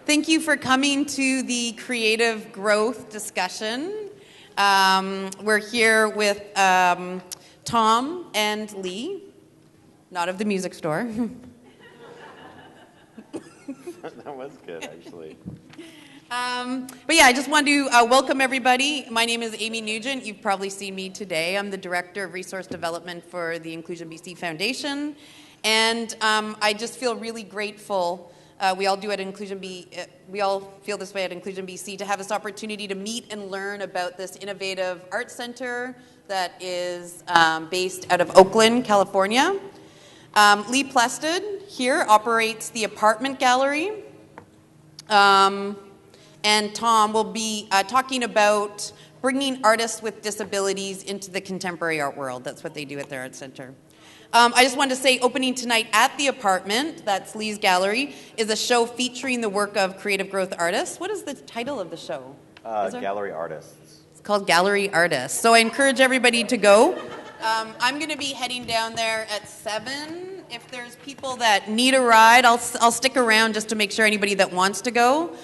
Thank you for coming to the creative growth discussion. We're here with Tom and Lee, not of the music store. That was good, actually. But yeah, I just wanted to welcome everybody. My name is Amy Nugent. You've probably seen me today. I'm the Director of Resource Development for the Inclusion BC Foundation. And I just feel really grateful. We all feel this way at Inclusion BC, to have this opportunity to meet and learn about this innovative art center that is based out of Oakland, California. Lee Plested here operates the apartment gallery. And Tom will be talking about bringing artists with disabilities into the contemporary art world. That's what they do at their art center. I just wanted to say, opening tonight at the apartment, that's Lee's gallery, is a show featuring the work of creative growth artists. What is the title of the show? Gallery Artists. It's called Gallery Artists. So I encourage everybody to go. I'm going to be heading down there at 7. If there's people that need a ride, I'll stick around just to make sure anybody that wants to go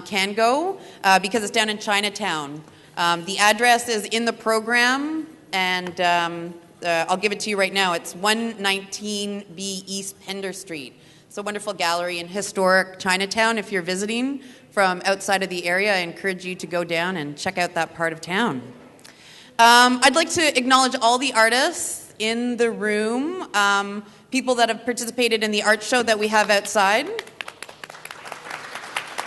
can go, because it's down in Chinatown. The address is in the program, and I'll give it to you right now. It's 119B East Pender Street. It's a wonderful gallery in historic Chinatown. If you're visiting from outside of the area, I encourage you to go down and check out that part of town. I'd like to acknowledge all the artists in the room, people that have participated in the art show that we have outside.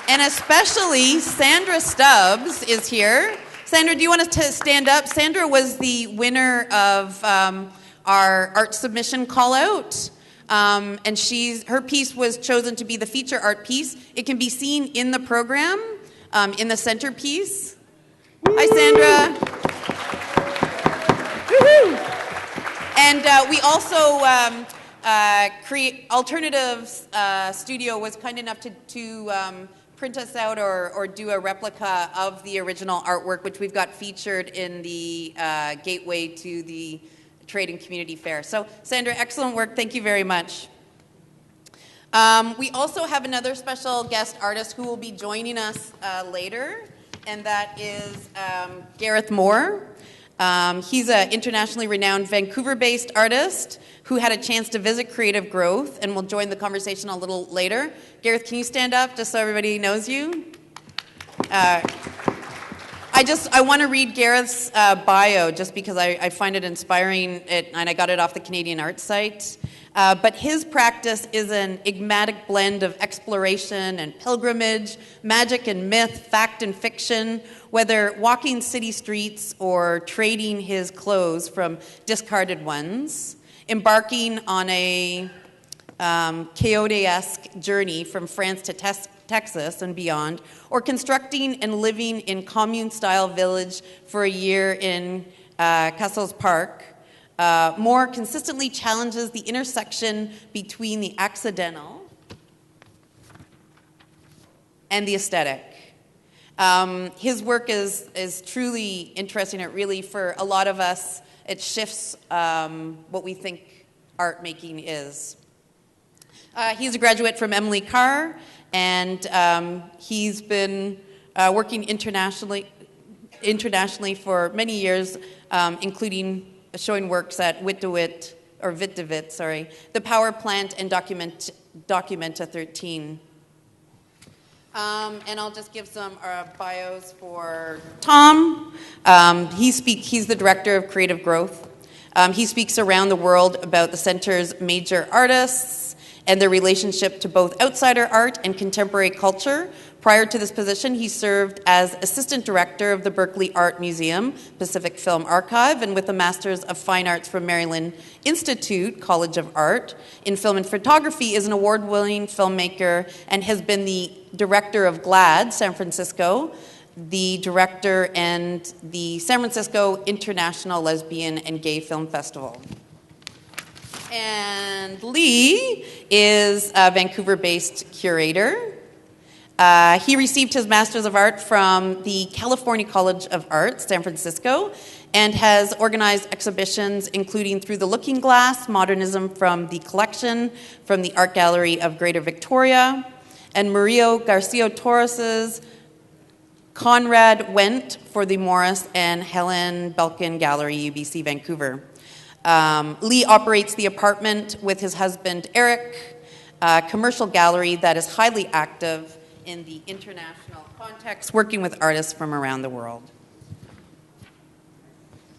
And especially Sandra Stubbs is here. Sandra, do you want us to stand up? Sandra was the winner of our art submission call-out, and her piece was chosen to be the feature art piece. It can be seen in the program, in the centerpiece. Woo! Hi, Sandra. Woo-hoo! And we also create Alternatives Studio was kind enough to print us out or do a replica of the original artwork, which we've got featured in the gateway to the Trade and Community Fair. So, Sandra, excellent work. Thank you very much. We also have another special guest artist who will be joining us later, and that is Gareth Moore. He's an internationally renowned Vancouver-based artist who had a chance to visit Creative Growth and will join the conversation a little later. Gareth, can you stand up just so everybody knows you? I want to read Gareth's bio just because I find it inspiring, and I got it off the Canadian Arts site. But his practice is an enigmatic blend of exploration and pilgrimage, magic and myth, fact and fiction, whether walking city streets or trading his clothes from discarded ones, embarking on a Quixote-esque journey from France to Texas and beyond, or constructing and living in commune-style village for a year in Castles Park, Moore consistently challenges the intersection between the accidental and the aesthetic. His work is truly interesting. It really, for a lot of us, it shifts what we think art making is. He's a graduate from Emily Carr, and he's been working internationally for many years, including showing works at Wit de Wit, the Power Plant, and Documenta 13. And I'll just give some bios for Tom. He's the director of creative growth. He speaks around the world about the center's major artists and their relationship to both outsider art and contemporary culture. Prior to this position, he served as assistant director of the Berkeley Art Museum, Pacific Film Archive, and with a Master's of Fine Arts from Maryland Institute College of Art in Film and Photography, is an award-winning filmmaker and has been the director of GLAD, San Francisco, the director and the San Francisco International Lesbian and Gay Film Festival. And Lee is a Vancouver-based curator. He received his Master's of Art from the California College of Art, San Francisco, and has organized exhibitions including Through the Looking Glass, Modernism from the Collection, from the Art Gallery of Greater Victoria, and Murillo Garcia Torres's Conrad Wendt for the Morris and Helen Belkin Gallery, UBC, Vancouver. Lee operates the apartment with his husband, Eric, a commercial gallery that is highly active in the international context, working with artists from around the world.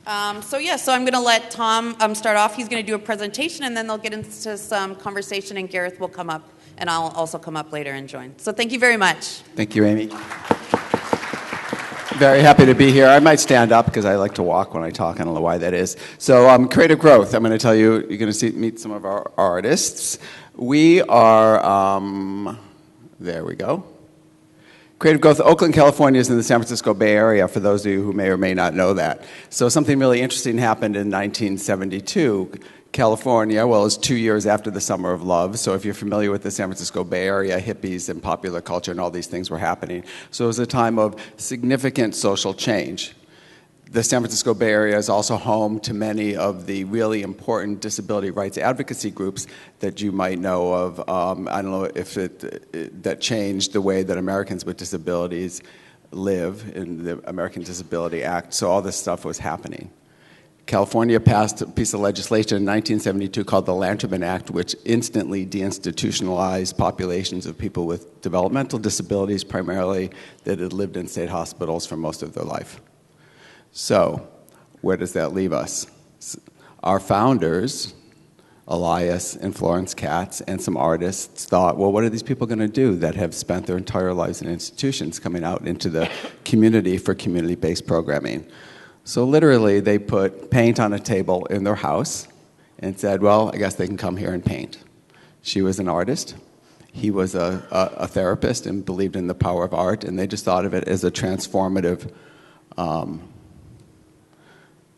So I'm going to let Tom start off. He's going to do a presentation, and then they'll get into some conversation, and Gareth will come up, and I'll also come up later and join. So thank you very much. Thank you, Amy. Very happy to be here. I might stand up because I like to walk when I talk. I don't know why that is. So creative growth. I'm going to tell you, you're going to meet some of our artists. We are, there we go. Creative Growth, Oakland, California is in the San Francisco Bay Area, for those of you who may or may not know that. So something really interesting happened in 1972. California, well, it's 2 years after the Summer of Love, so if you're familiar with the San Francisco Bay Area, hippies and popular culture and all these things were happening. So it was a time of significant social change. The San Francisco Bay Area is also home to many of the really important disability rights advocacy groups that you might know of. I don't know if that changed the way that Americans with disabilities live in the American Disability Act. So all this stuff was happening. California passed a piece of legislation in 1972 called the Lanterman Act, which instantly deinstitutionalized populations of people with developmental disabilities, primarily that had lived in state hospitals for most of their life. So, where does that leave us? Our founders, Elias and Florence Katz, and some artists thought, well, what are these people going to do that have spent their entire lives in institutions coming out into the community for community-based programming? So literally, they put paint on a table in their house and said, well, I guess they can come here and paint. She was an artist. He was a therapist and believed in the power of art, and they just thought of it as a transformative.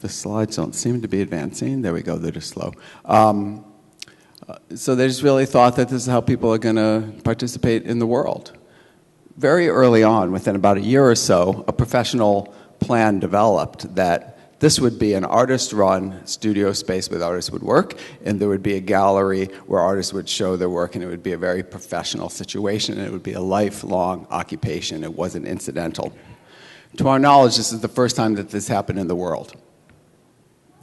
The slides don't seem to be advancing. There we go, they're just slow. So they just really thought that this is how people are going to participate in the world. Very early on, within about a year or so, a professional plan developed that this would be an artist-run studio space where artists would work, and there would be a gallery where artists would show their work, and it would be a very professional situation, and it would be a lifelong occupation. It wasn't incidental. To our knowledge, this is the first time that this happened in the world.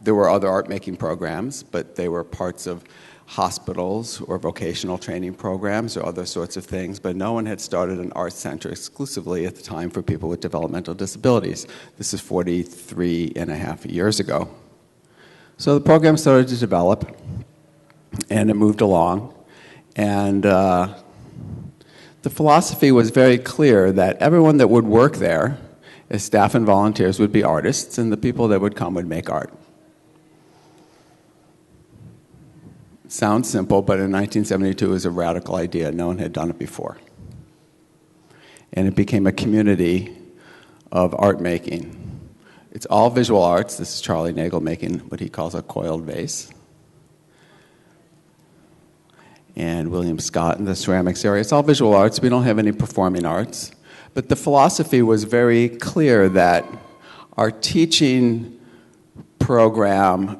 There were other art-making programs, but they were parts of hospitals or vocational training programs or other sorts of things, but no one had started an art center exclusively at the time for people with developmental disabilities. This is 43 and a half years ago. So the program started to develop, and it moved along, and the philosophy was very clear that everyone that would work there as staff and volunteers would be artists, and the people that would come would make art. Sounds simple, but in 1972 it was a radical idea. No one had done it before. And it became a community of art making. It's all visual arts. This is Charlie Nagel making what he calls a coiled vase. And William Scott in the ceramics area. It's all visual arts. We don't have any performing arts. But the philosophy was very clear that our teaching program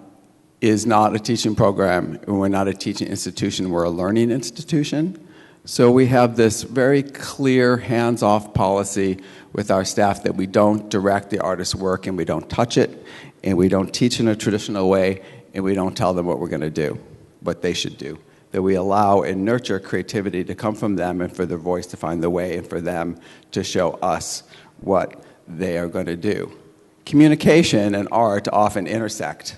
is not a teaching program. We're not a teaching institution. We're a learning institution. So we have this very clear hands-off policy with our staff that we don't direct the artist's work, and we don't touch it, and we don't teach in a traditional way, and we don't tell them what we're going to do, what they should do. That we allow and nurture creativity to come from them and for their voice to find the way and for them to show us what they are going to do. Communication and art often intersect.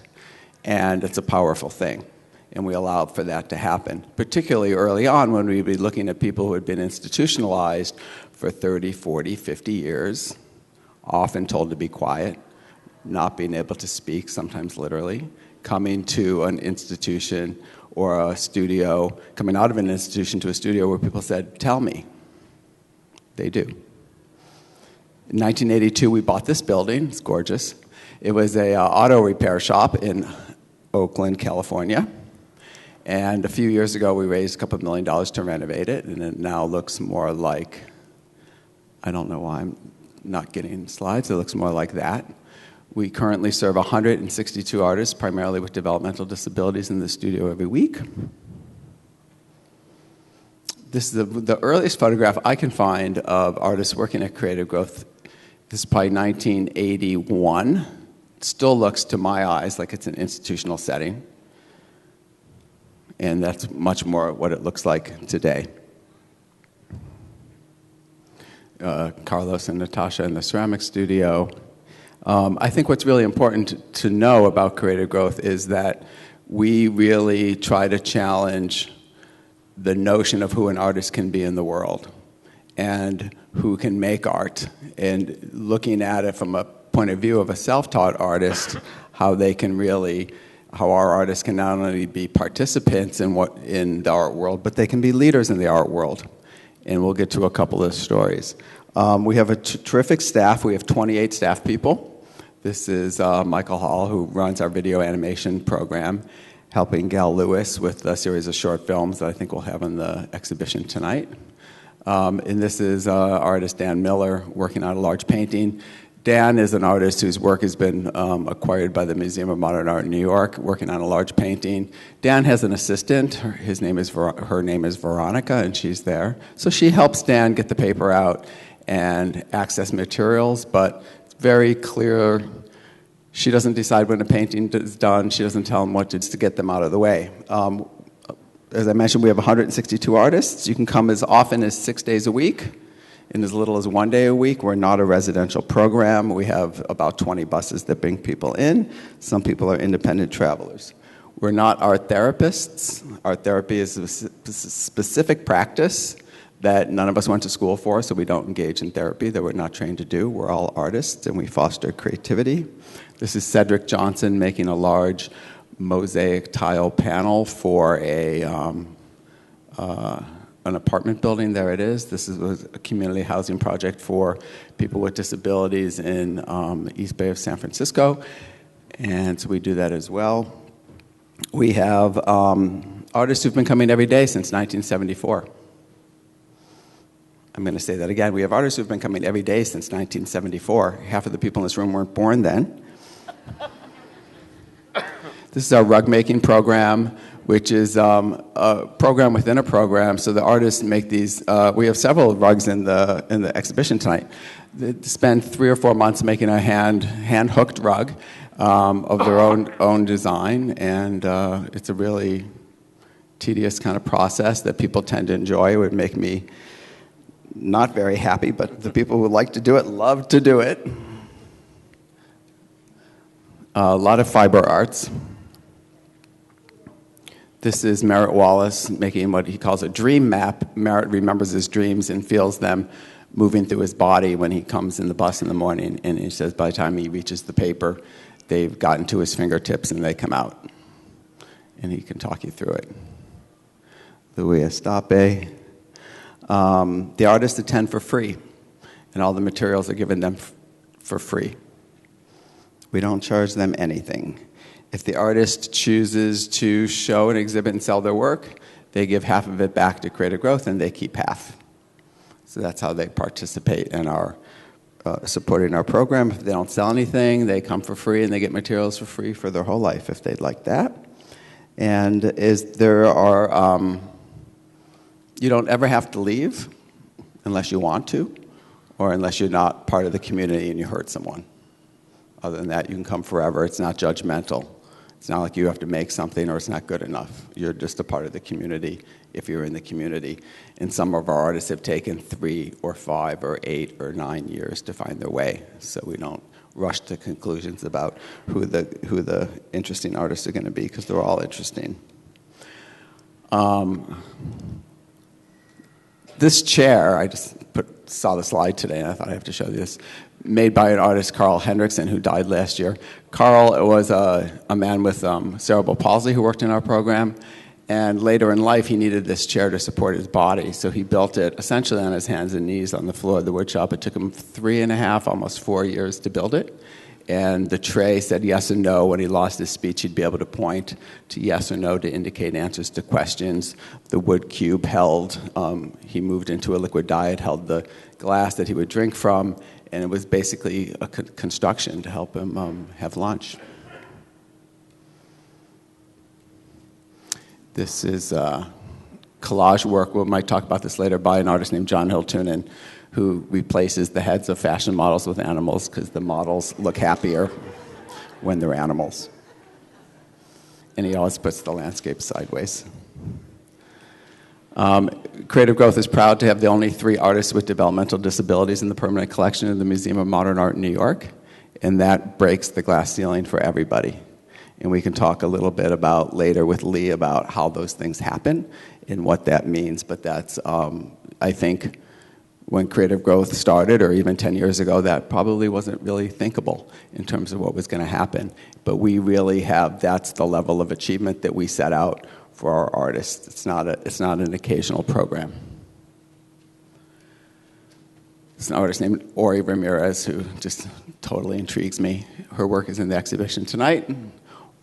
And it's a powerful thing, and we allow for that to happen, particularly early on when we'd be looking at people who had been institutionalized for 30, 40, 50 years, often told to be quiet, not being able to speak, sometimes literally, coming to an institution or a studio, coming out of an institution to a studio where people said, tell me. They do. In 1982, we bought this building. It's gorgeous. It was a auto repair shop in Oakland, California. And a few years ago, we raised a couple $1 million to renovate it, and it now looks more like, I don't know why I'm not getting slides, it looks more like that. We currently serve 162 artists, primarily with developmental disabilities, in the studio every week. This is the earliest photograph I can find of artists working at Creative Growth. This is probably 1981. It still looks, to my eyes, like it's an institutional setting. And that's much more what it looks like today. Carlos and Natasha in the ceramic studio. I think what's really important to know about Creative Growth is that we really try to challenge the notion of who an artist can be in the world and who can make art, and looking at it from a point of view of a self-taught artist, how our artists can not only be participants in the art world, but they can be leaders in the art world. And we'll get to a couple of stories. We have a terrific staff. We have 28 staff people. This is Michael Hall, who runs our video animation program, helping Gal Lewis with a series of short films that I think we'll have in the exhibition tonight. And this is artist Dan Miller working on a large painting. Dan is an artist whose work has been acquired by the Museum of Modern Art in New York, working on a large painting. Dan has an assistant. Her name is Veronica, and she's there. So she helps Dan get the paper out and access materials, but it's very clear. She doesn't decide when a painting is done. She doesn't tell them what to get them out of the way. As I mentioned, we have 162 artists. You can come as often as 6 days a week and as little as 1 day a week. We're not a residential program. We have about 20 buses that bring people in. Some people are independent travelers. We're not art therapists. Art therapy is a specific practice that none of us went to school for, so we don't engage in therapy that we're not trained to do. We're all artists, and we foster creativity. This is Cedric Johnson making a large mosaic tile panel for an apartment building. There it is. This was a community housing project for people with disabilities in the East Bay of San Francisco, and so we do that as well. We have artists who've been coming every day since 1974. I'm going to say that again. We have artists who've been coming every day since 1974. Half of the people in this room weren't born then. This is our rug making program, which is a program within a program. So the artists make these. We have several rugs in the exhibition tonight. They spend 3 or 4 months making a hand hooked rug of their own design, and it's a really tedious kind of process that people tend to enjoy. It would make me not very happy, but the people who like to do it love to do it. A lot of fiber arts. This is Merritt Wallace making what he calls a dream map. Merritt remembers his dreams and feels them moving through his body when he comes in the bus in the morning, and he says by the time he reaches the paper, they've gotten to his fingertips and they come out. And he can talk you through it. Louis Estape. The artists attend for free, and all the materials are given them for free. We don't charge them anything. If the artist chooses to show and exhibit and sell their work, they give half of it back to Creative Growth, and they keep half. So that's how they participate in our supporting our program. If they don't sell anything, they come for free, and they get materials for free for their whole life if they'd like that. And you don't ever have to leave unless you want to, or unless you're not part of the community and you hurt someone. Other than that, you can come forever. It's not judgmental. It's not like you have to make something or it's not good enough. You're just a part of the community if you're in the community. And some of our artists have taken 3 or 5 or 8 or 9 years to find their way. So we don't rush to conclusions about who the interesting artists are going to be, because they're all interesting. This chair, I just saw the slide today, and I thought I have to show you this, made by an artist, Carl Hendrickson, who died last year. Carl was a man with cerebral palsy who worked in our program, and later in life he needed this chair to support his body, so he built it essentially on his hands and knees on the floor of the wood shop. It took him 3.5, almost 4 years to build it, and the tray said yes and no. When he lost his speech, he'd be able to point to yes or no to indicate answers to questions. The wood cube held, he moved into a liquid diet, held the glass that he would drink from, and it was basically a construction to help him have lunch. This is collage work, we might talk about this later, by an artist named John Hiltunen, who replaces the heads of fashion models with animals because the models look happier when they're animals. And he always puts the landscape sideways. Creative Growth is proud to have the only 3 artists with developmental disabilities in the permanent collection of the Museum of Modern Art in New York, and that breaks the glass ceiling for everybody. And we can talk a little bit about later with Lee about how those things happen and what that means, but that's, I think, when Creative Growth started, or even 10 years ago, that probably wasn't really thinkable in terms of what was going to happen. But we really have, that's the level of achievement that we set out for our artists. It's not an occasional program. There's an artist named Ori Ramirez who just totally intrigues me. Her work is in the exhibition tonight.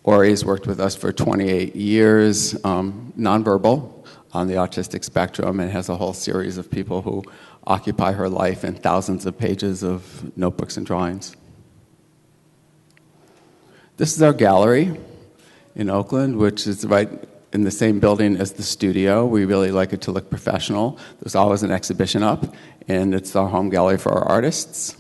Ori has worked with us for 28 years, nonverbal, on the autistic spectrum, and has a whole series of people who occupy her life and thousands of pages of notebooks and drawings. This is our gallery in Oakland, which is right in the same building as the studio. We really like it to look professional. There's always an exhibition up, and it's our home gallery for our artists.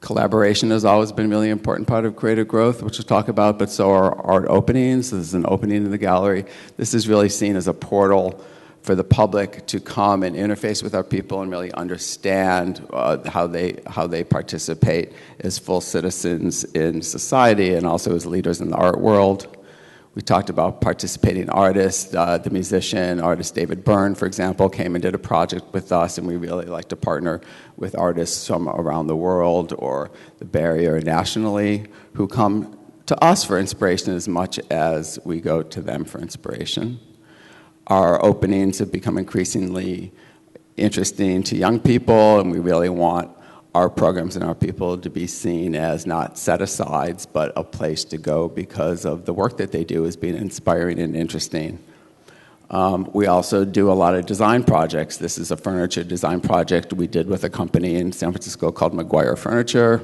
Collaboration has always been a really important part of Creative Growth, which we'll talk about, but so are art openings. This is an opening in the gallery. This is really seen as a portal for the public to come and interface with our people and really understand how they participate as full citizens in society and also as leaders in the art world. We talked about participating artists. The musician, artist David Byrne, for example, came and did a project with us, and we really like to partner with artists from around the world or the Bay Area or nationally who come to us for inspiration as much as we go to them for inspiration. Our openings have become increasingly interesting to young people, and we really want our programs and our people to be seen as not set-asides, but a place to go because of the work that they do as being inspiring and interesting. We also do a lot of design projects. This is a furniture design project we did with a company in San Francisco called McGuire Furniture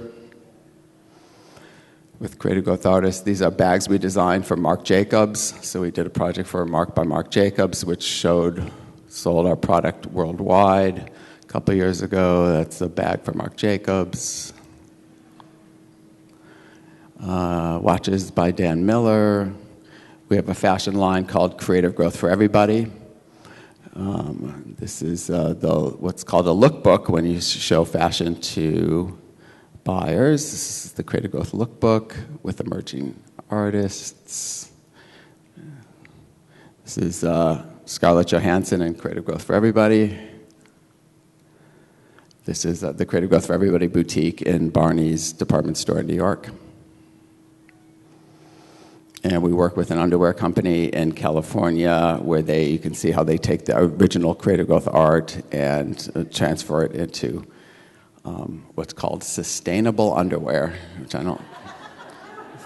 with Creative Growth artists. These are bags we designed for Marc Jacobs. So we did a project for Marc by Marc Jacobs, which sold our product worldwide. A couple of years ago, that's a bag for Marc Jacobs. Watches by Dan Miller. We have a fashion line called Creative Growth for Everybody. This is what's called a lookbook when you show fashion to buyers. This is the Creative Growth lookbook with emerging artists. This is Scarlett Johansson and Creative Growth for Everybody. This is the Creative Growth for Everybody boutique in Barney's department store in New York. And we work with an underwear company in California where you can see how they take the original Creative Growth art and transfer it into what's called sustainable underwear, which I don't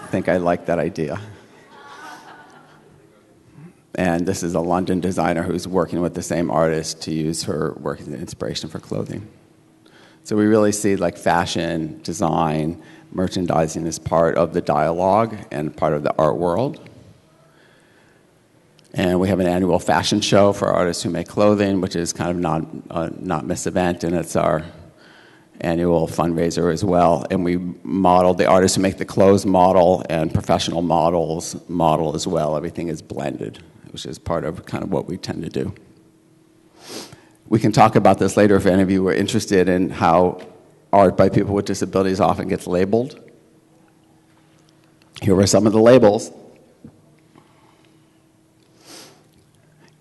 think I like that idea. And this is a London designer who's working with the same artist to use her work as an inspiration for clothing. So we really see like fashion, design, merchandising as part of the dialogue and part of the art world. And we have an annual fashion show for artists who make clothing, which is kind of not miss event, and it's our annual fundraiser as well. And we model the artists who make the clothes model and professional models model as well. Everything is blended, which is part of kind of what we tend to do. We can talk about this later if any of you were interested in how art by people with disabilities often gets labeled. Here are some of the labels.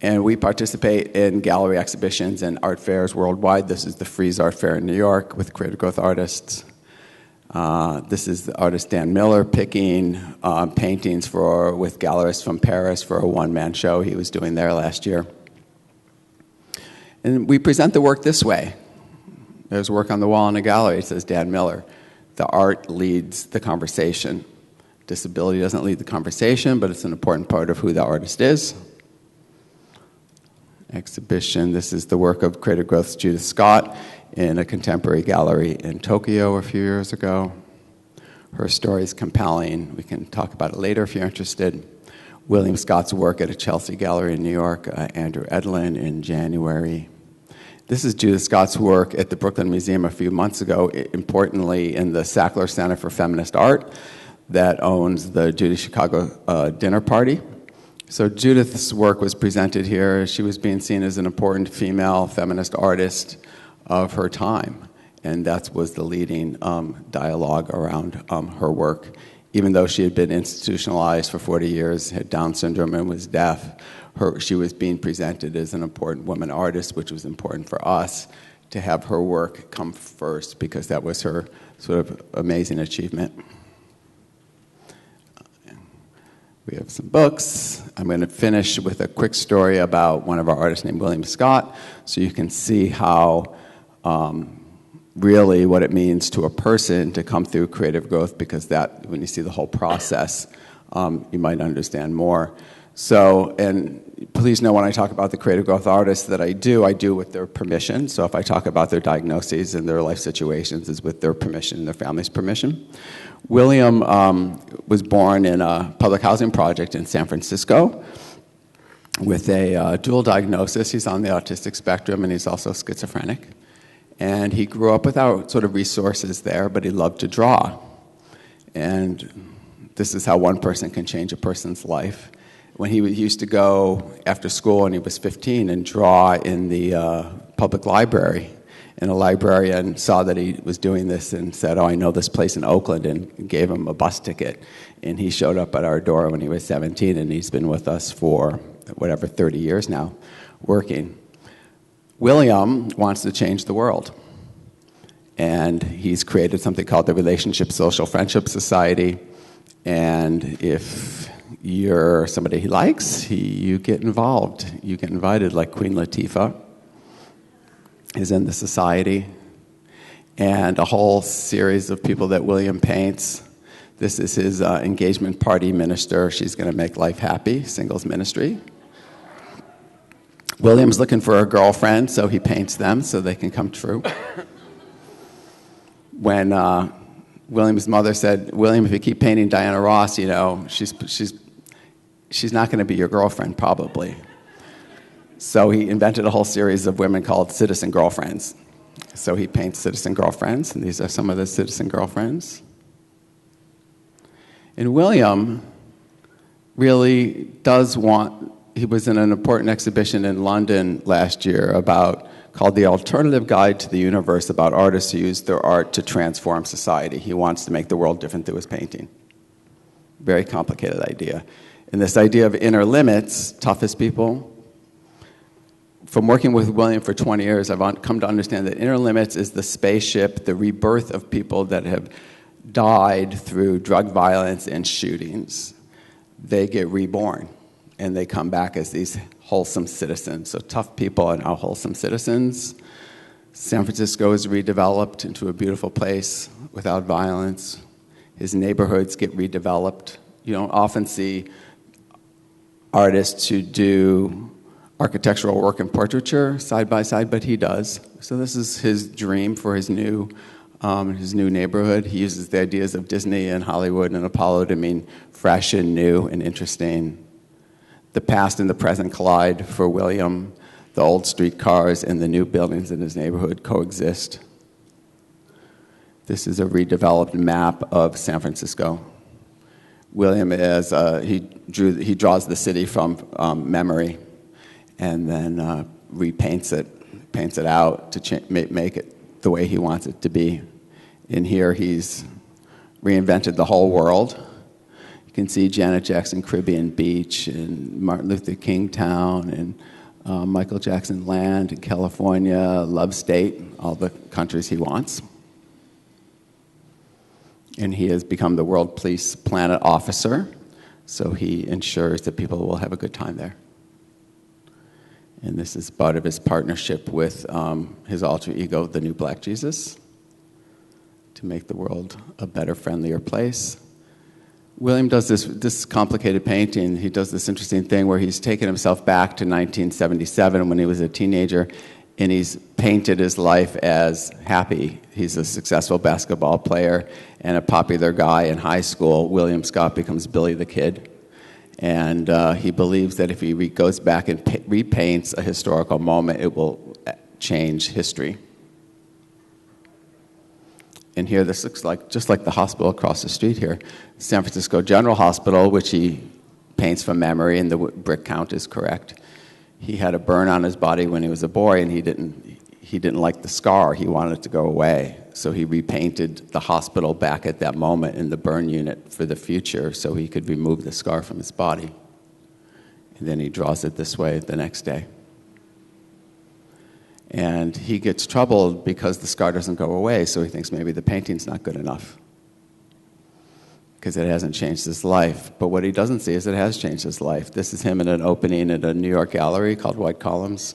And we participate in gallery exhibitions and art fairs worldwide. This is the Frieze Art Fair in New York with Creative Growth artists. This is the artist Dan Miller picking paintings with gallerists from Paris for a one-man show he was doing there last year. And we present the work this way. There's work on the wall in a gallery. It says Dan Miller. The art leads the conversation. Disability doesn't lead the conversation, but it's an important part of who the artist is. Exhibition. This is the work of Creative Growth's Judith Scott in a contemporary gallery in Tokyo a few years ago. Her story is compelling. We can talk about it later if you're interested. William Scott's work at a Chelsea gallery in New York, Andrew Edlin in January. This is Judith Scott's work at the Brooklyn Museum a few months ago, importantly in the Sackler Center for Feminist Art that owns the Judy Chicago dinner party. So Judith's work was presented here. She was being seen as an important female feminist artist of her time, and that was the leading dialogue around her work. Even though she had been institutionalized for 40 years, had Down syndrome, and was deaf, she was being presented as an important woman artist, which was important for us to have her work come first, because that was her sort of amazing achievement. We have some books. I'm going to finish with a quick story about one of our artists named William Scott, so you can see how really what it means to a person to come through creative growth, because that, when you see the whole process, you might understand more. So, and please know when I talk about the creative growth artists that I do with their permission. So if I talk about their diagnoses and their life situations, it's with their permission and their family's permission. William was born in a public housing project in San Francisco with a dual diagnosis. He's on the autistic spectrum, and he's also schizophrenic. And he grew up without sort of resources there, but he loved to draw. And this is how one person can change a person's life. When he used to go after school, and he was 15, and draw in the public library. And a librarian saw that he was doing this and said, "Oh, I know this place in Oakland," and gave him a bus ticket. And he showed up at our door when he was 17, and he's been with us for, 30 years now, working. William wants to change the world. And he's created something called the Relationship Social Friendship Society. And if you're somebody he likes, you get involved. You get invited, like Queen Latifah is in the society. And a whole series of people that William paints. This is his engagement party minister. She's going to make life happy, singles ministry. William's looking for a girlfriend, so he paints them so they can come true. When William's mother said, "William, if you keep painting Diana Ross, she's not going to be your girlfriend, probably." So he invented a whole series of women called citizen girlfriends. So he paints citizen girlfriends, and these are some of the citizen girlfriends. And William really does want. He was in an important exhibition in London last year called The Alternative Guide to the Universe, about artists who use their art to transform society. He wants to make the world different through his painting. Very complicated idea. And this idea of inner limits, toughest people. From working with William for 20 years, I've come to understand that inner limits is the spaceship, the rebirth of people that have died through drug violence and shootings. They get reborn, and they come back as these wholesome citizens. So tough people are now wholesome citizens. San Francisco is redeveloped into a beautiful place without violence. His neighborhoods get redeveloped. You don't often see artists who do architectural work and portraiture side by side, but he does. So this is his dream for his new neighborhood. He uses the ideas of Disney and Hollywood and Apollo to mean fresh and new and interesting. The past and the present collide for William. The old streetcars and the new buildings in his neighborhood coexist. This is a redeveloped map of San Francisco. William he draws the city from memory, and then repaints it, paints it out to make it the way he wants it to be. In here, he's reinvented the whole world. You can see Janet Jackson Caribbean Beach, and Martin Luther King Town, and Michael Jackson Land in California, Love State, all the countries he wants. And he has become the World Peace Planet Officer, so he ensures that people will have a good time there. And this is part of his partnership with his alter ego, the New Black Jesus, to make the world a better, friendlier place. William does this complicated painting. He does this interesting thing where he's taken himself back to 1977 when he was a teenager, and he's painted his life as happy. He's a successful basketball player and a popular guy in high school. William Scott becomes Billy the Kid. And he believes that if he goes back and repaints a historical moment, it will change history. And here, this looks like just like the hospital across the street here, San Francisco General Hospital, which he paints from memory, and the brick count is correct. He had a burn on his body when he was a boy, and he didn't like the scar. He wanted it to go away. So he repainted the hospital back at that moment in the burn unit for the future so he could remove the scar from his body. And then he draws it this way the next day. And he gets troubled because the scar doesn't go away, so he thinks maybe the painting's not good enough because it hasn't changed his life. But what he doesn't see is it has changed his life. This is him in an opening at a New York gallery called White Columns,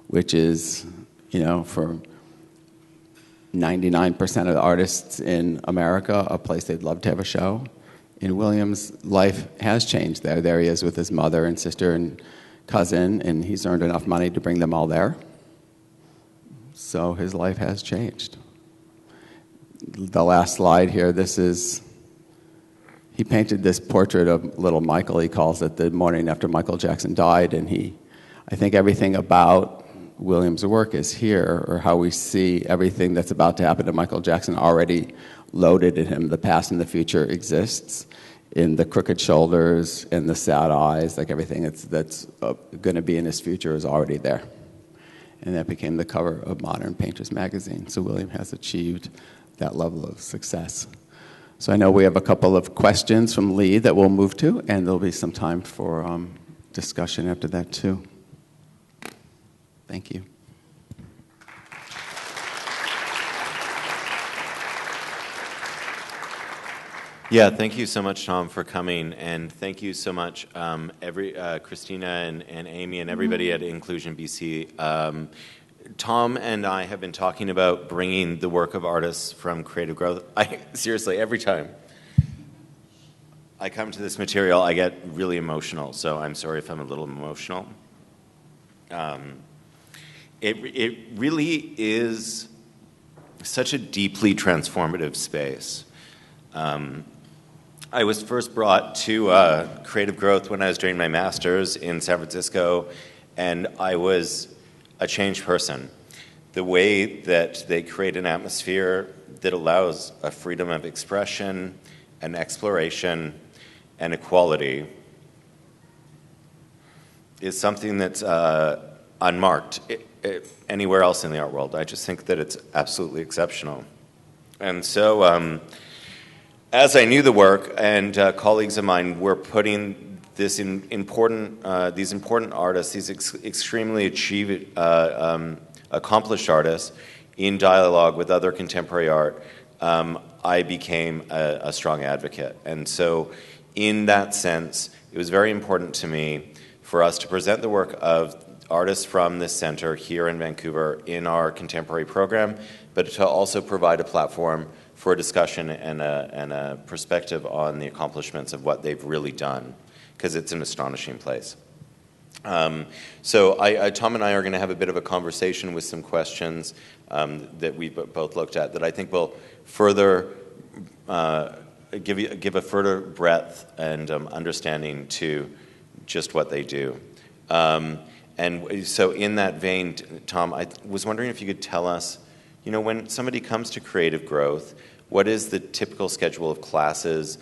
which is, for 99% of the artists in America, a place they'd love to have a show. And William's life has changed there. There he is with his mother and sister and cousin, and he's earned enough money to bring them all there. So his life has changed. The last slide here, he painted this portrait of little Michael, he calls it, the morning after Michael Jackson died, and I think everything about William's work is here, or how we see everything that's about to happen to Michael Jackson already loaded in him. The past and the future exists in the crooked shoulders and the sad eyes, like everything that's going to be in his future is already there. And that became the cover of Modern Painters magazine. So William has achieved that level of success. So I know we have a couple of questions from Lee that we'll move to, and there'll be some time for discussion after that too. Thank you. Yeah, thank you so much, Tom, for coming, and thank you so much, Christina and Amy and everybody at Inclusion BC. Tom and I have been talking about bringing the work of artists from creative growth. Seriously, every time I come to this material, I get really emotional, so I'm sorry if I'm a little emotional. It really is such a deeply transformative space. I was first brought to creative growth when I was doing my master's in San Francisco, and I was a changed person. The way that they create an atmosphere that allows a freedom of expression, an exploration, and equality is something that's unmarked anywhere else in the art world. I just think that it's absolutely exceptional. And so, as I knew the work, and colleagues of mine were putting these important artists, these extremely accomplished artists, in dialogue with other contemporary art, I became a strong advocate. And so, in that sense, it was very important to me for us to present the work of artists from this center here in Vancouver in our contemporary program, but to also provide a platform for a discussion and a perspective on the accomplishments of what they've really done, because it's an astonishing place. So Tom and I are going to have a bit of a conversation with some questions that we both looked at that I think will further give a further breadth and understanding to just what they do. And so in that vein, Tom, I was wondering if you could tell us, when somebody comes to creative growth, what is the typical schedule of classes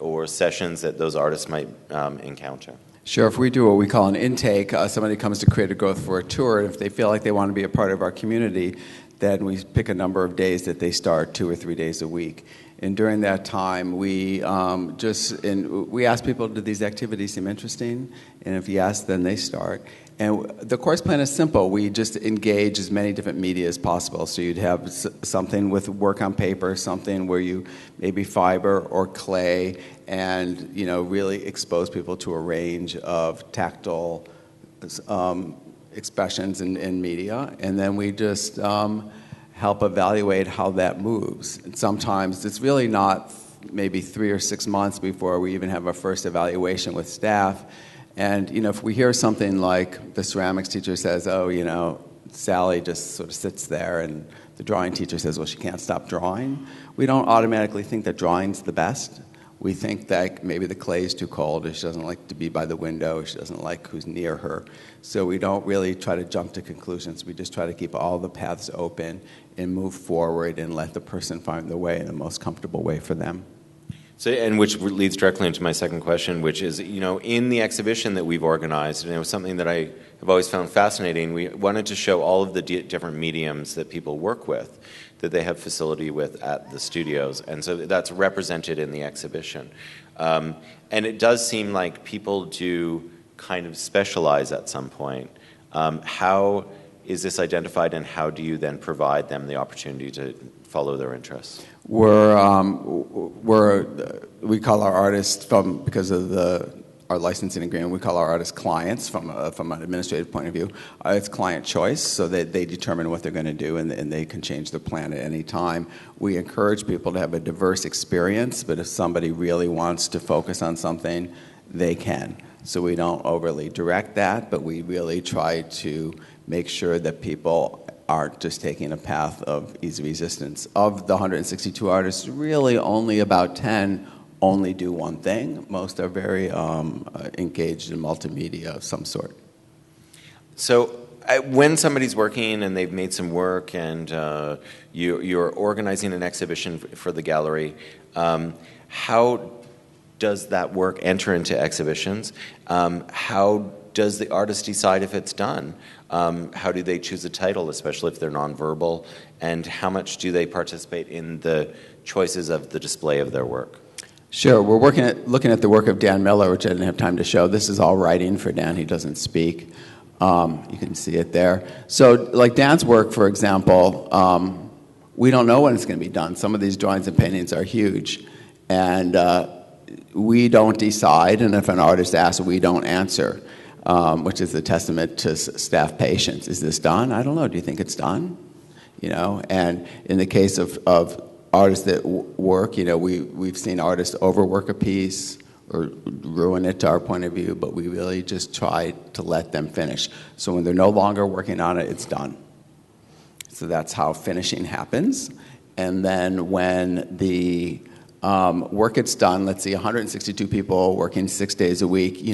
or sessions that those artists might encounter? Sure. If we do what we call an intake, somebody comes to Creative Growth for a tour, and if they feel like they want to be a part of our community, then we pick a number of days that they start, 2 or 3 days a week. And during that time, we ask people, do these activities seem interesting? And if yes, then they start. And the course plan is simple. We just engage as many different media as possible. So you'd have something with work on paper, something where you maybe fiber or clay, and really expose people to a range of tactile expressions in media. And then we just help evaluate how that moves. And sometimes it's really not maybe 3 or 6 months before we even have our first evaluation with staff. And, if we hear something like the ceramics teacher says, Sally just sort of sits there, and the drawing teacher says, well, she can't stop drawing, we don't automatically think that drawing's the best. We think that maybe the clay is too cold, or she doesn't like to be by the window, or she doesn't like who's near her. So we don't really try to jump to conclusions. We just try to keep all the paths open and move forward and let the person find the way in the most comfortable way for them. So, and which leads directly into my second question, which is, in the exhibition that we've organized, and it was something that I have always found fascinating, we wanted to show all of the different mediums that people work with, that they have facility with at the studios, and so that's represented in the exhibition. And it does seem like people do kind of specialize at some point. How is this identified, and how do you then provide them the opportunity to follow their interests? We call our artists, because of our licensing agreement, we call our artists clients from an administrative point of view. It's client choice, so that they determine what they're going to do, and they can change their plan at any time. We encourage people to have a diverse experience, but if somebody really wants to focus on something, they can. So we don't overly direct that, but we really try to make sure that people aren't just taking a path of easy resistance. Of the 162 artists, really only about 10 only do one thing. Most are very engaged in multimedia of some sort. So when somebody's working and they've made some work, and you're organizing an exhibition for the gallery, how does that work enter into exhibitions? How does the artist decide if it's done? How do they choose a title, especially if they're nonverbal? And how much do they participate in the choices of the display of their work? Sure. We're looking at the work of Dan Miller, which I didn't have time to show. This is all writing for Dan. He doesn't speak. You can see it there. So like Dan's work, for example, we don't know when it's going to be done. Some of these drawings and paintings are huge. And we don't decide, and if an artist asks, we don't answer. Which is a testament to staff patience. Is this done? I don't know. Do you think it's done? And in the case of artists that work, we've seen artists overwork a piece or ruin it to our point of view, but we really just try to let them finish. So when they're no longer working on it, it's done. So that's how finishing happens. And then when the work gets done, let's see, 162 people working 6 days a week, we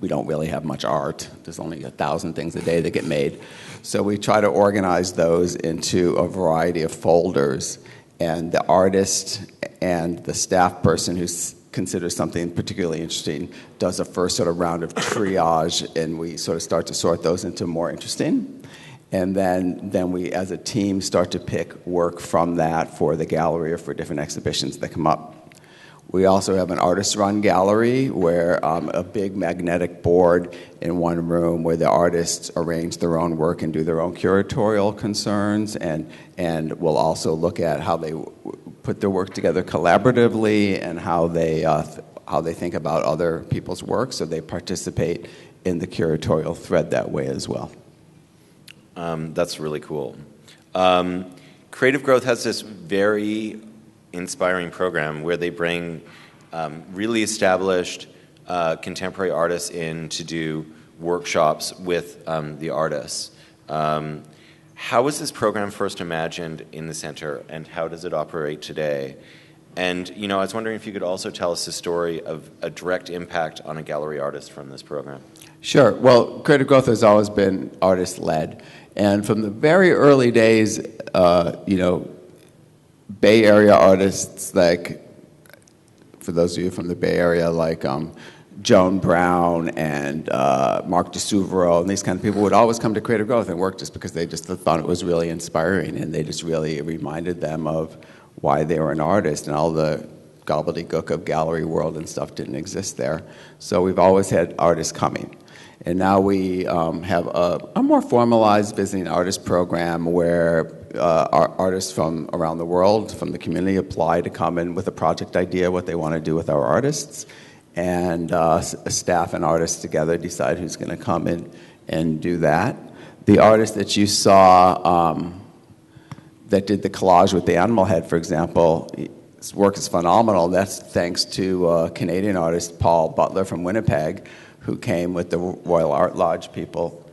don't really have much art. There's only 1,000 things a day that get made. So we try to organize those into a variety of folders, and the artist and the staff person who considers something particularly interesting does a first sort of round of triage, and we sort of start to sort those into more interesting. And then we, as a team, start to pick work from that for the gallery or for different exhibitions that come up. We also have an artist-run gallery where a big magnetic board in one room where the artists arrange their own work and do their own curatorial concerns, and we'll also look at how they put their work together collaboratively and how they think about other people's work, so they participate in the curatorial thread that way as well. That's really cool. Creative Growth has this very inspiring program where they bring really established contemporary artists in to do workshops with the artists. How was this program first imagined in the center, and how does it operate today? And, I was wondering if you could also tell us the story of a direct impact on a gallery artist from this program. Sure. Well, Creative Growth has always been artist-led. And from the very early days, Bay Area artists like, for those of you from the Bay Area, like Joan Brown and Mark DeSuvero and these kind of people would always come to Creative Growth and work just because they just thought it was really inspiring, and they just really reminded them of why they were an artist, and all the gobbledygook of gallery world and stuff didn't exist there. So we've always had artists coming. And now we have a more formalized visiting artist program where our artists from around the world, from the community, apply to come in with a project idea, what they want to do with our artists. And staff and artists together decide who's going to come in and do that. The artist that you saw that did the collage with the animal head, for example, his work is phenomenal. That's thanks to Canadian artist Paul Butler from Winnipeg, who came with the Royal Art Lodge people.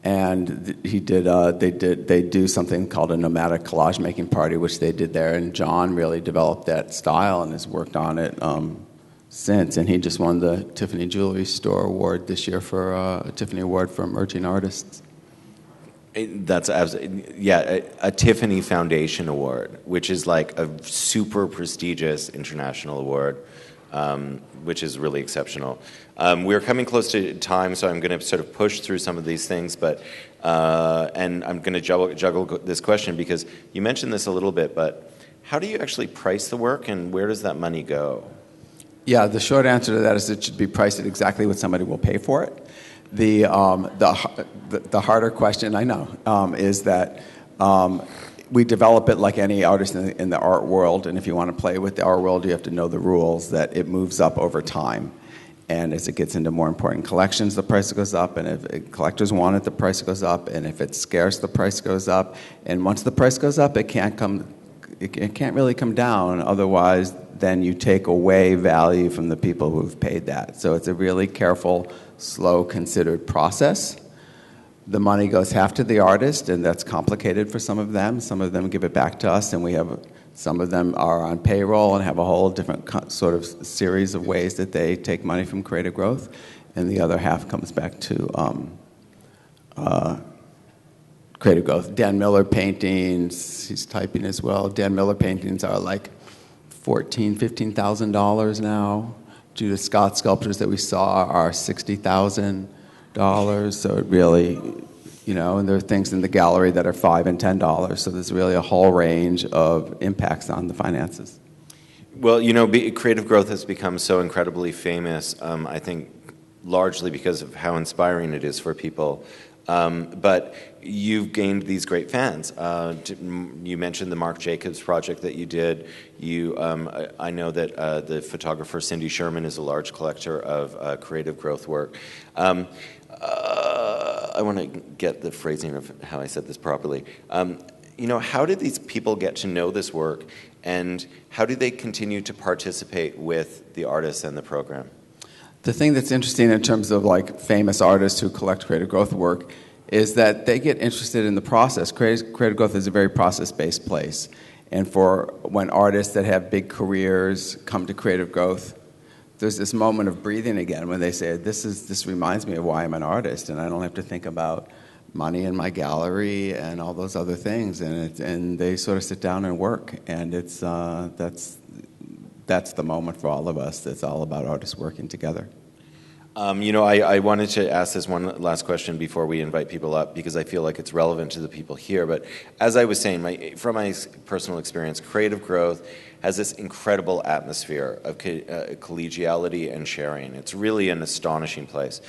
And they do something called a nomadic collage making party, which they did there. And John really developed that style and has worked on it since. And he just won the Tiffany Jewelry Store Award this year for a Tiffany Award for Emerging Artists. That's absolutely, a Tiffany Foundation Award, which is like a super prestigious international award, which is really exceptional. We're coming close to time, so I'm going to sort of push through some of these things, and I'm going to juggle this question because you mentioned this a little bit, but how do you actually price the work, and where does that money go? Yeah, the short answer to that is it should be priced at exactly what somebody will pay for it. The harder question, I know, is that we develop it like any artist in the art world, and if you want to play with the art world, you have to know the rules, that it moves up over time. And as it gets into more important collections, the price goes up, and if collectors want it, the price goes up, and if it's scarce, the price goes up. And once the price goes up, it can't really come down, otherwise then you take away value from the people who've paid that. So it's a really careful, slow, considered process. The money goes half to the artist, and that's complicated for some of them. Some of them give it back to us, and some of them are on payroll and have a whole different sort of series of ways that they take money from creative growth, and the other half comes back to creative growth. Dan Miller paintings, he's typing as well. Dan Miller paintings are like $14,000, $15,000 now. Judith Scott sculptures that we saw are $60,000. So it really, and there are things in the gallery that are $5 and $10. So there's really a whole range of impacts on the finances. Well, creative growth has become so incredibly famous, I think largely because of how inspiring it is for people. But you've gained these great fans. You mentioned the Marc Jacobs project that you did. I know that the photographer Cindy Sherman is a large collector of creative growth work. I want to get the phrasing of how I said this properly. How did these people get to know this work, and how do they continue to participate with the artists and the program? The thing that's interesting in terms of like famous artists who collect creative growth work is that they get interested in the process. Creative growth is a very process-based place. And for when artists that have big careers come to creative growth, there's this moment of breathing again when they say, this reminds me of why I'm an artist, and I don't have to think about money in my gallery and all those other things. And they sort of sit down and work. And it's that's the moment for all of us. It's all about artists working together. I wanted to ask this one last question before we invite people up, because I feel like it's relevant to the people here. But as I was saying, from my personal experience, creative growth has this incredible atmosphere of collegiality and sharing. It's really an astonishing place.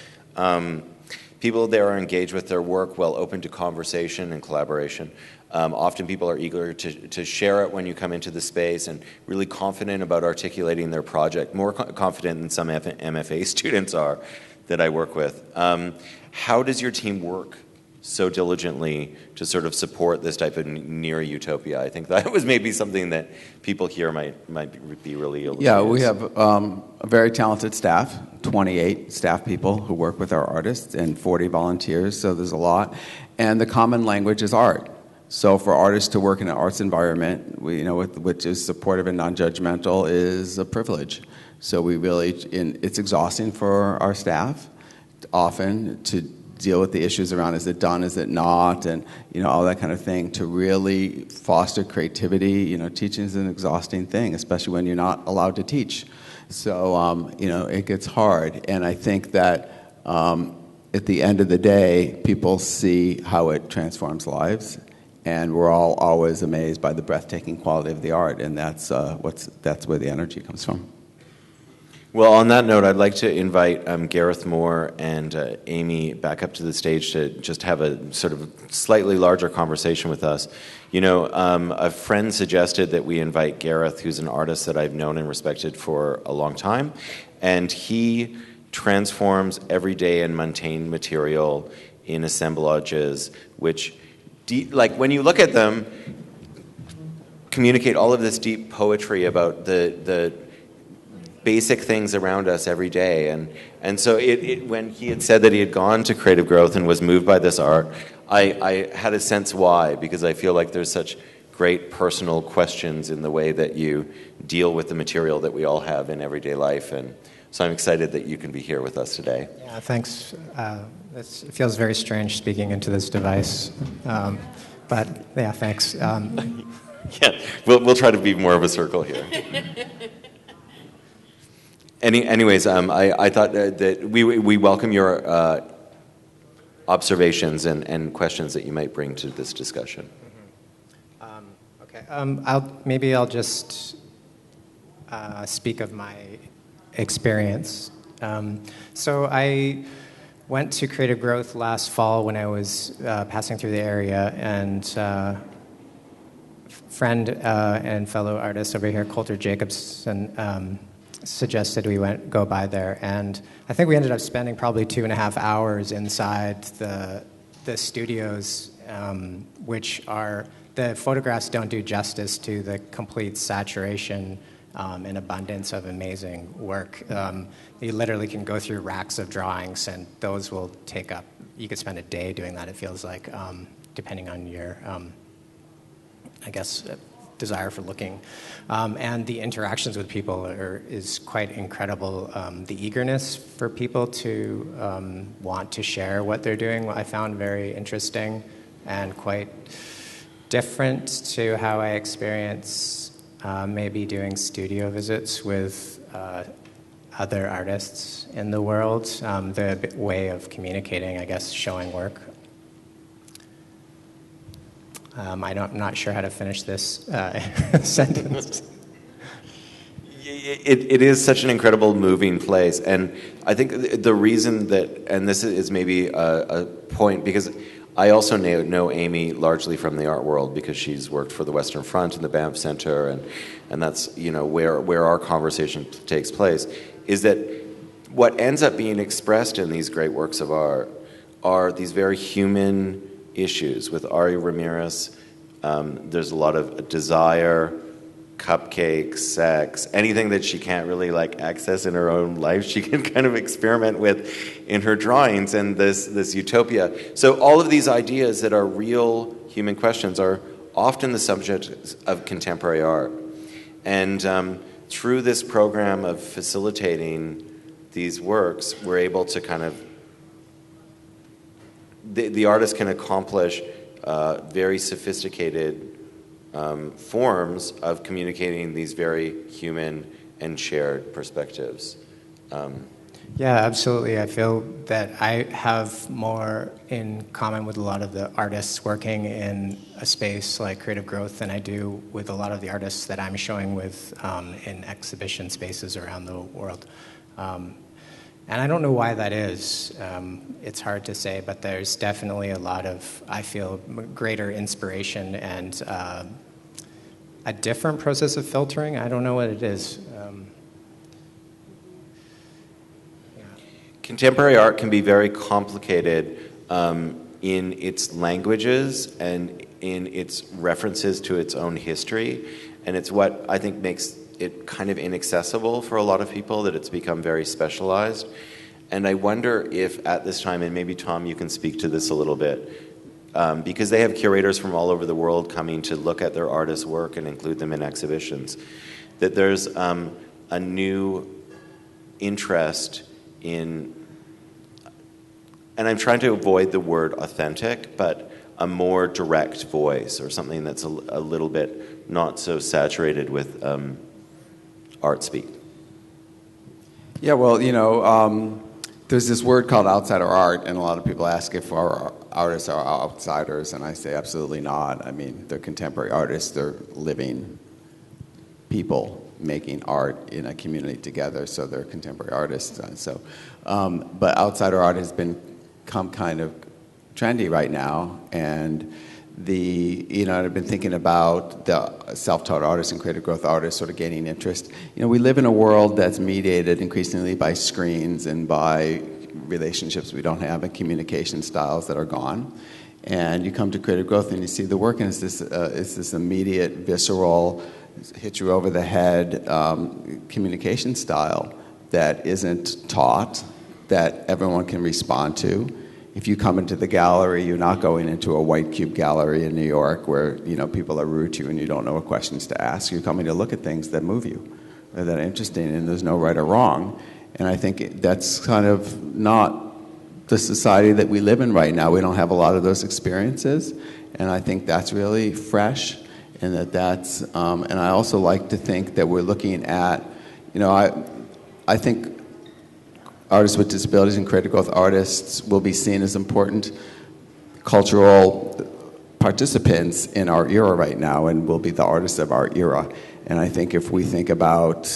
People there are engaged with their work, well open to conversation and collaboration. Often people are eager to share it when you come into the space, and really confident about articulating their project, more confident than some MFA students are that I work with. How does your team work so diligently to sort of support this type of near utopia? I think that was maybe something that people here might be really able to use. We have a very talented staff, 28 staff people who work with our artists and 40 volunteers, so there's a lot. And the common language is art. So for artists to work in an arts environment, which is supportive and non-judgmental, is a privilege. So it's exhausting for our staff often to deal with the issues around is it done, is it not, and all that kind of thing, to really foster creativity. Teaching is an exhausting thing, especially when you're not allowed to teach. So it gets hard, and I think that at the end of the day, people see how it transforms lives. And we're all always amazed by the breathtaking quality of the art, and that's where the energy comes from. Well, on that note, I'd like to invite Gareth Moore and Amy back up to the stage to just have a sort of slightly larger conversation with us. A friend suggested that we invite Gareth, who's an artist that I've known and respected for a long time, and he transforms everyday and mundane material in assemblages, which when you look at them, communicate all of this deep poetry about the basic things around us every day. And so when he had said that he had gone to creative growth and was moved by this art, I had a sense why, because I feel like there's such great personal questions in the way that you deal with the material that we all have in everyday life. And so I'm excited that you can be here with us today. Yeah, thanks. It feels very strange speaking into this device. But yeah, thanks. Yeah, we'll try to be more of a circle here. Anyways, I thought that we welcome your observations and questions that you might bring to this discussion. Okay. I'll just speak of my experience. So I went to Creative Growth last fall when I was passing through the area, and friend and fellow artist over here, Coulter Jacobson, suggested we go by there, and I think we ended up spending probably 2.5 hours inside the studios, which are, the photographs don't do justice to the complete saturation and abundance of amazing work. You literally can go through racks of drawings, and those will take up, you could spend a day doing that, it feels like, depending on your, I guess, desire for looking. And the interactions with people is quite incredible. The eagerness for people to want to share what they're doing, I found very interesting and quite different to how I experience maybe doing studio visits with other artists in the world. The way of communicating, I guess, showing work. I'm not sure how to finish this sentence. It is such an incredible moving place, and I think the reason that, and this is maybe a point, because I also know Amy largely from the art world because she's worked for the Western Front and the Banff Center, and that's where our conversation takes place, is that what ends up being expressed in these great works of art are these very human issues. With Ari Ramirez, there's a lot of desire, cupcakes, sex, anything that she can't really access in her own life, she can kind of experiment with in her drawings, and this utopia. So all of these ideas that are real human questions are often the subject of contemporary art. And through this program of facilitating these works, we're able to kind of, the artist can accomplish very sophisticated forms of communicating these very human and shared perspectives. Yeah, absolutely. I feel that I have more in common with a lot of the artists working in a space like Creative Growth than I do with a lot of the artists that I'm showing with in exhibition spaces around the world. And I don't know why that is. It's hard to say, but there's definitely a lot of, I feel, greater inspiration and a different process of filtering. I don't know what it is. Contemporary art can be very complicated in its languages and in its references to its own history, and it's what I think makes it kind of inaccessible for a lot of people, that it's become very specialized. And I wonder if at this time, and maybe Tom, you can speak to this a little bit, because they have curators from all over the world coming to look at their artists' work and include them in exhibitions, that there's a new interest in, and I'm trying to avoid the word authentic, but a more direct voice, or something that's a little bit not so saturated with art speak. Yeah, well, there's this word called outsider art, and a lot of people ask if our artists are outsiders, and I say absolutely not. I mean, they're contemporary artists, they're living people making art in a community together, so they're contemporary artists. But outsider art has become kind of trendy right now, and I've been thinking about the self-taught artists and creative growth artists sort of gaining interest. We live in a world that's mediated increasingly by screens and by relationships we don't have and communication styles that are gone. And you come to creative growth and you see the work, and it's this immediate, visceral, hit you over the head communication style that isn't taught, that everyone can respond to. If you come into the gallery, you're not going into a white cube gallery in New York where people are rude to you and you don't know what questions to ask. You're coming to look at things that move you, or that are interesting, and there's no right or wrong. And I think that's kind of not the society that we live in right now. We don't have a lot of those experiences, and I think that's really fresh. And that's and I also like to think that we're looking at, I think artists with disabilities and creative growth artists will be seen as important cultural participants in our era right now, and will be the artists of our era. And I think if we think about,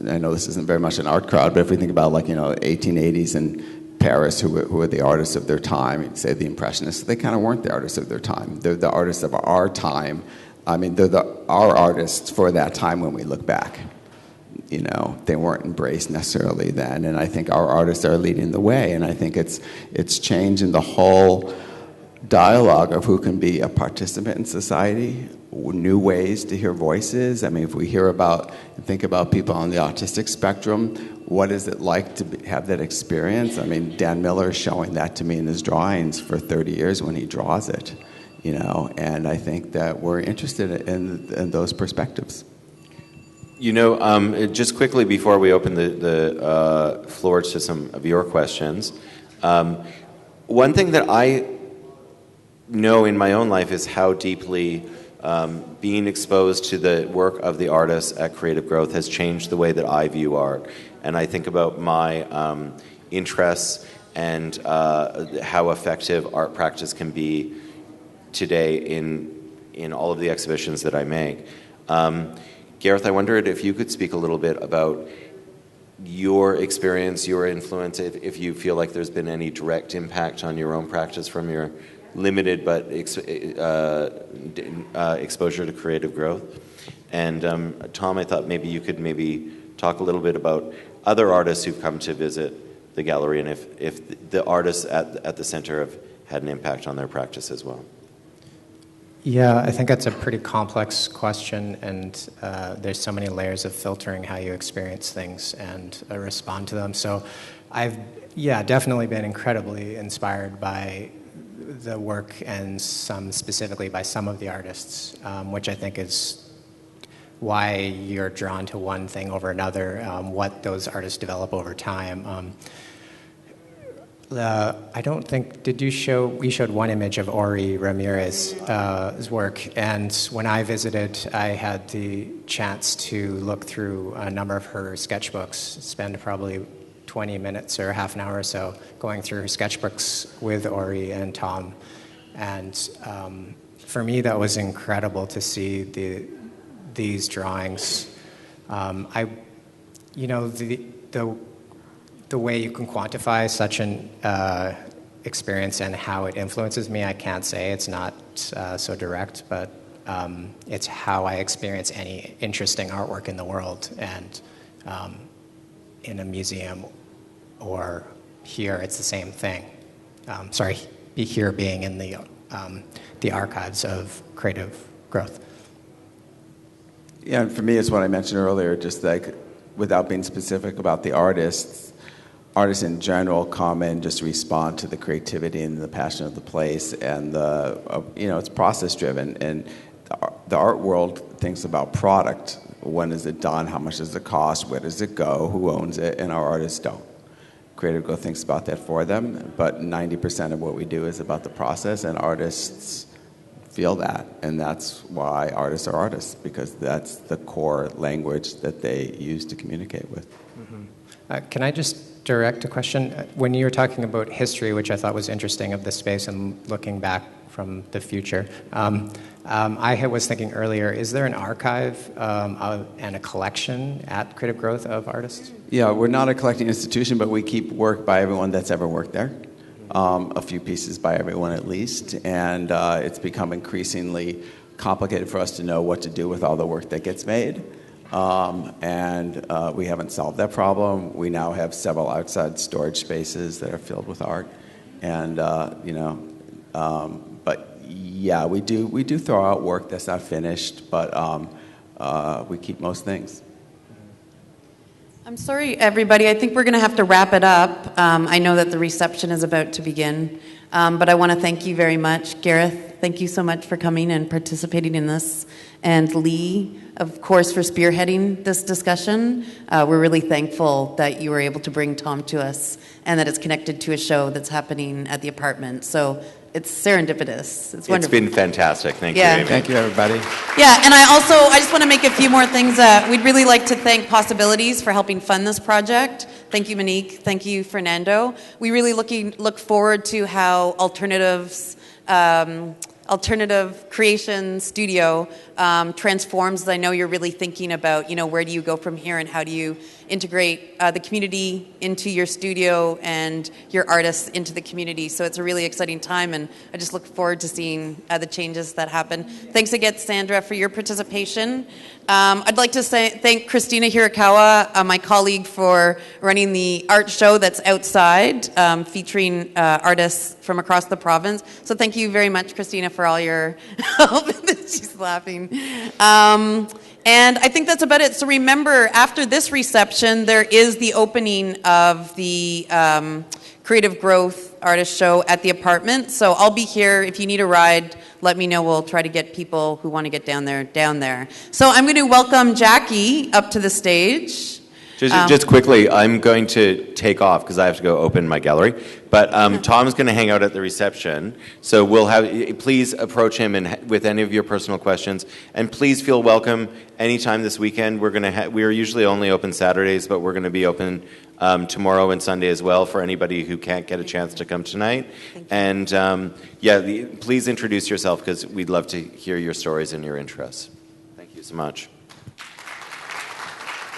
I know this isn't very much an art crowd, but if we think about 1880s in Paris, who were the artists of their time, you'd say the Impressionists, they kind of weren't the artists of their time. They're the artists of our time. I mean, they're our artists for that time when we look back. They weren't embraced necessarily then, and I think our artists are leading the way, and I think it's changing the whole dialogue of who can be a participant in society, new ways to hear voices. I mean, if we think about people on the autistic spectrum, what is it like to have that experience? I mean, Dan Miller is showing that to me in his drawings for 30 years when he draws it, and I think that we're interested in those perspectives. Just quickly before we open the floor to some of your questions, one thing that I know in my own life is how deeply being exposed to the work of the artists at Creative Growth has changed the way that I view art. And I think about my interests and how effective art practice can be today in all of the exhibitions that I make. Gareth, I wondered if you could speak a little bit about your experience, your influence, if you feel like there's been any direct impact on your own practice from your limited but exposure to Creative Growth. And Tom, I thought maybe you could talk a little bit about other artists who've come to visit the gallery, and if the artists at the center have had an impact on their practice as well. Yeah, I think that's a pretty complex question, and there's so many layers of filtering how you experience things and respond to them. So I've, definitely been incredibly inspired by the work, and specifically by some of the artists, which I think is why you're drawn to one thing over another, what those artists develop over time. I don't think, we showed one image of Ori Ramirez's work, and when I visited, I had the chance to look through a number of her sketchbooks, spend probably 20 minutes or half an hour or so going through her sketchbooks with Ori and Tom. And for me, that was incredible to see these drawings. The way you can quantify such an experience and how it influences me, I can't say. It's not so direct, but it's how I experience any interesting artwork in the world. And in a museum or here, it's the same thing. Here being in the archives of Creative Growth. Yeah, and for me, it's what I mentioned earlier, just like without being specific about the artists in general come and just respond to the creativity and the passion of the place, and it's process driven, and the art world thinks about product. When is it done? How much does it cost? Where does it go? Who owns it? And our artists don't. Creative Growth thinks about that for them, but 90% of what we do is about the process, and artists feel that, and that's why artists are artists, because that's the core language that they use to communicate with. Mm-hmm. Can I just direct a question? When you were talking about history, which I thought was interesting, of the space and looking back from the future, I was thinking earlier, is there an archive and a collection at Creative Growth of artists? Yeah, we're not a collecting institution, but we keep work by everyone that's ever worked there. A few pieces by everyone at least, and it's become increasingly complicated for us to know what to do with all the work that gets made. And we haven't solved that problem. We now have several outside storage spaces that are filled with art, and but yeah, we do throw out work that's not finished, but we keep most things. I'm sorry, everybody. I think we're going to have to wrap it up. I know that the reception is about to begin, but I want to thank you very much. Gareth, thank you so much for coming and participating in this. And Lee, of course, for spearheading this discussion. We're really thankful that you were able to bring Tom to us and that it's connected to a show that's happening at the apartment. So it's serendipitous. It's wonderful. It's been fantastic. Thank you, Yeah. Amy. Thank you, everybody. Yeah, and I just want to make a few more things. We'd really like to thank Possibilities for helping fund this project. Thank you, Monique. Thank you, Fernando. We really look forward to how Alternative Creation Studio transforms. I know you're really thinking about, where do you go from here and how do you integrate the community into your studio and your artists into the community. So it's a really exciting time, and I just look forward to seeing the changes that happen. Thanks again, Sandra, for your participation. I'd like to thank Christina Hirakawa, my colleague, for running the art show that's outside, featuring artists from across the province. So thank you very much, Christina, for all your help. She's laughing. And I think that's about it. So remember, after this reception, there is the opening of the Creative Growth Artist Show at the apartment. So I'll be here. If you need a ride, let me know. We'll try to get people who want to get down there. So I'm going to welcome Jackie up to the stage. Just quickly, I'm going to take off because I have to go open my gallery. But Tom's going to hang out at the reception, so please approach him with any of your personal questions, and please feel welcome anytime this weekend. We are usually only open Saturdays, but we're going to be open tomorrow and Sunday as well for anybody who can't get a chance to come tonight. And please introduce yourself because we'd love to hear your stories and your interests. Thank you so much.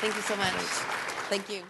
Thank you so much. Thank you.